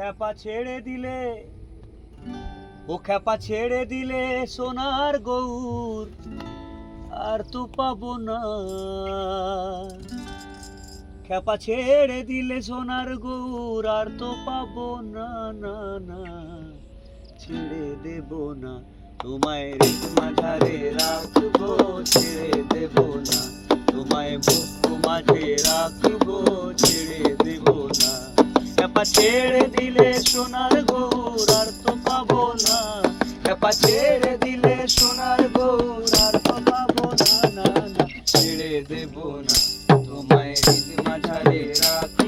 খ্যাপা ছেড়ে দিলে, ও খ্যাপা ছেড়ে দিলে সোনার গৌর আর তো পাবো না। খ্যাপা ছেড়ে দিলে সোনার গৌর আর তো পাবো না, না না ছেড়ে দেব না তোমায়, হৃদ মাঝারে রাখবো, ছেড়ে দেব না তোমায়, মুখ মাঝে রাখবো, ছেড়ে দেব না। খ্যাপা ছেড়ে দিলে সোনার গৌর আর তো পাবো না, খ্যাপা ছেড়ে দিলে সোনার গৌর আর তো পাবো না, না না ছেড়ে দেব না তোমায়, হৃদ মাঝারে রাখ